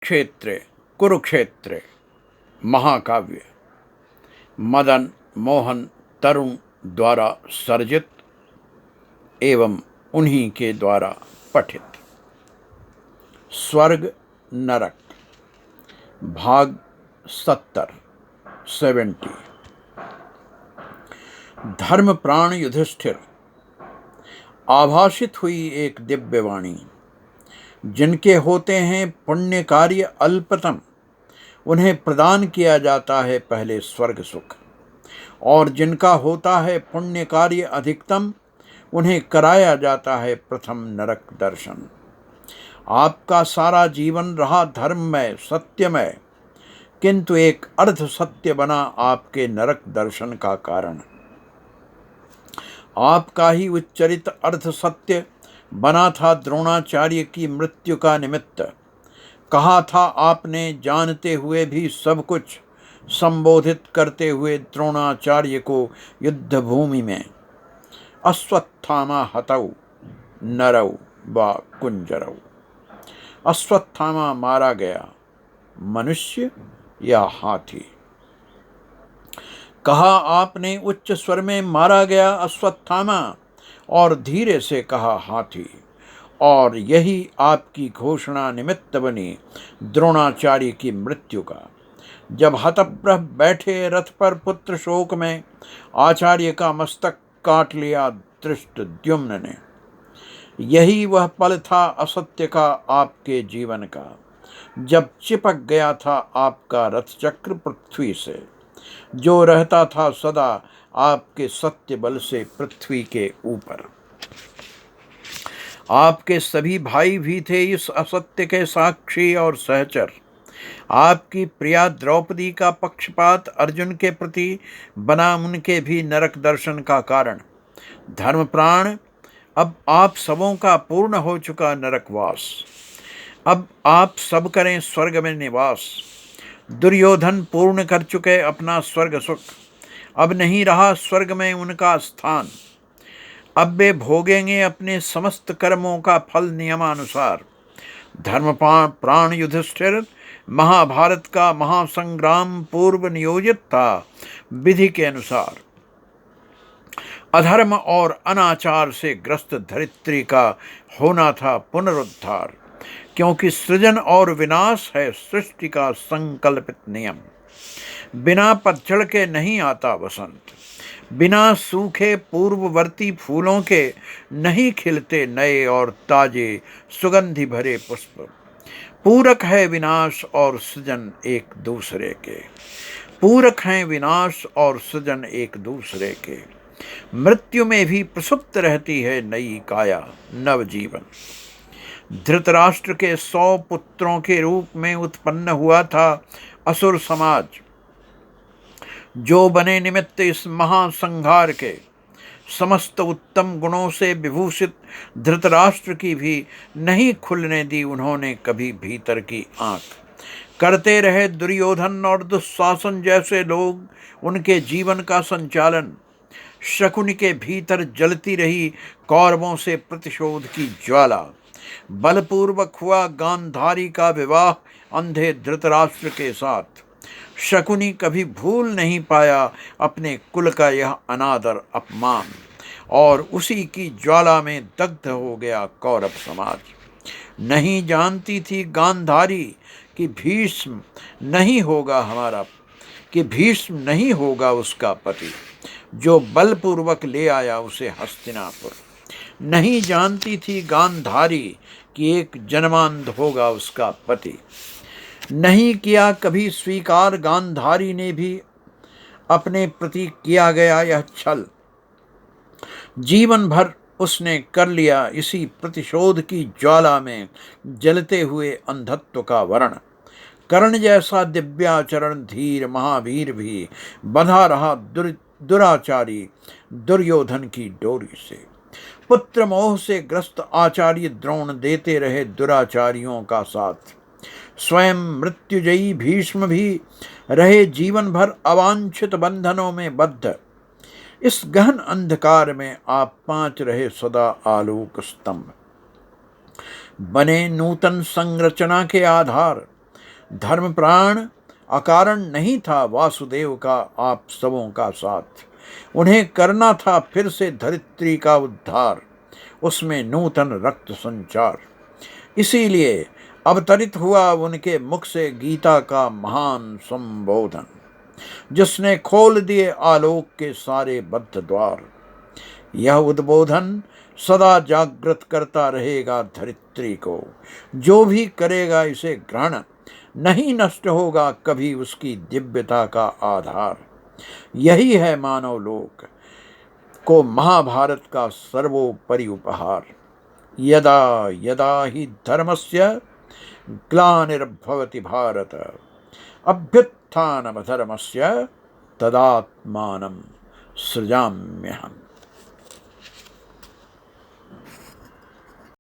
क्षेत्रे कुरुक्षेत्रे महाकाव्य मदन मोहन तरुण द्वारा सर्जित एवं उन्हीं के द्वारा पठित। स्वर्ग नरक भाग 70। धर्म प्राण युधिष्ठिर। आभाषित हुई एक दिव्य वाणी। जिनके होते हैं पुण्य कार्य अल्पतम, उन्हें प्रदान किया जाता है पहले स्वर्ग सुख, और जिनका होता है पुण्य कार्य अधिकतम, उन्हें कराया जाता है प्रथम नरक दर्शन। आपका सारा जीवन रहा धर्ममय सत्यमय, किंतु एक अर्ध सत्य बना आपके नरक दर्शन का कारण। आपका ही उच्चरित अर्ध सत्य बना था द्रोणाचार्य की मृत्यु का निमित्त। कहा था आपने, जानते हुए भी सब कुछ, संबोधित करते हुए द्रोणाचार्य को युद्ध भूमि में, अश्वत्थामा हतौ नरौ व कुंजरौ। अश्वत्थामा मारा गया, मनुष्य या हाथी। कहा आपने उच्च स्वर में, मारा गया अश्वत्थामा, और धीरे से कहा हाथी। और यही आपकी घोषणा निमित्त बनी द्रोणाचार्य की मृत्यु का। जब हतप्रभ बैठे रथ पर पुत्र शोक में, आचार्य का मस्तक काट लिया धृष्टद्युम्न ने। यही वह पल था असत्य का आपके जीवन का, जब चिपक गया था आपका रथ चक्र पृथ्वी से, जो रहता था सदा आपके सत्य बल से पृथ्वी के ऊपर। आपके सभी भाई भी थे इस असत्य के साक्षी और सहचर। आपकी प्रिया द्रौपदी का पक्षपात अर्जुन के प्रति बना उनके भी नरक दर्शन का कारण। धर्म प्राण, अब आप सबों का पूर्ण हो चुका नरकवास। अब आप सब करें स्वर्ग में निवास। दुर्योधन पूर्ण कर चुके अपना स्वर्ग सुख, अब नहीं रहा स्वर्ग में उनका स्थान। अब वे भोगेंगे अपने समस्त कर्मों का फल नियमानुसार। धर्म प्राण युधिष्ठिर, महाभारत का महासंग्राम पूर्व नियोजित था विधि के अनुसार। अधर्म और अनाचार से ग्रस्त धरित्री का होना था पुनरुद्धार, क्योंकि सृजन और विनाश है सृष्टि का संकल्पित नियम। बिना पतझड़ के नहीं आता वसंत, बिना सूखे पूर्ववर्ती फूलों के नहीं खिलते नए और ताजे सुगंधि भरे पुष्प। पूरक है विनाश और सृजन एक दूसरे के, पूरक हैं विनाश और सृजन एक दूसरे के। मृत्यु में भी प्रसुप्त रहती है नई काया, नवजीवन। धृतराष्ट्र के 100 पुत्रों के रूप में उत्पन्न हुआ था असुर समाज, जो बने निमित्त इस महासंहार के। समस्त उत्तम गुणों से विभूषित धृतराष्ट्र की भी नहीं खुलने दी उन्होंने कभी भीतर की आंख। करते रहे दुर्योधन और दुशासन जैसे लोग उनके जीवन का संचालन। शकुनि के भीतर जलती रही कौरवों से प्रतिशोध की ज्वाला। बलपूर्वक हुआ गांधारी का विवाह अंधे धृतराष्ट्र के साथ। शकुनि कभी भूल नहीं पाया अपने कुल का यह अनादर अपमान, और उसी की ज्वाला में दग्ध हो गया कौरव समाज। नहीं जानती थी गांधारी कि भीष्म नहीं होगा हमारा, कि भीष्म नहीं होगा उसका पति, जो बलपूर्वक ले आया उसे हस्तिनापुर। नहीं जानती थी गांधारी कि एक जन्मांध होगा उसका पति। नहीं किया कभी स्वीकार गांधारी ने भी अपने प्रति किया गया यह छल। जीवन भर उसने कर लिया इसी प्रतिशोध की ज्वाला में जलते हुए अंधत्व का वर्ण। कर्ण जैसा दिव्याचरण धीर महावीर भी बंधा रहा दुराचारी दुर्योधन की डोरी से। पुत्र मोह से ग्रस्त आचार्य द्रोण देते रहे दुराचारियों का साथ। स्वयं मृत्युजयी भीष्म भी रहे जीवन भर अवांछित बंधनों में बद्ध। इस गहन अंधकार में आप 5 रहे सदा आलोक स्तंभ। बने नूतन संरचना के आधार, धर्म प्राण अकारण नहीं था वासुदेव का आप सबों का साथ। उन्हें करना था फिर से धरित्री का उद्धार, उसमें नूतन रक्त संचार। इसीलिए अवतरित हुआ उनके मुख से गीता का महान संबोधन, जिसने खोल दिए आलोक के सारे बद्ध द्वार। यह उद्बोधन सदा जागृत करता रहेगा धरित्री को। जो भी करेगा इसे ग्रहण, नहीं नष्ट होगा कभी उसकी दिव्यता का आधार। यही है मानव लोक को महाभारत का सर्वोपरि उपहार। यदा यदा हि धर्मस्य ग्लानिर्भवति भारत, अभ्युत्थानमधर्मस्य तदात्मानं सृजाम्यहम्।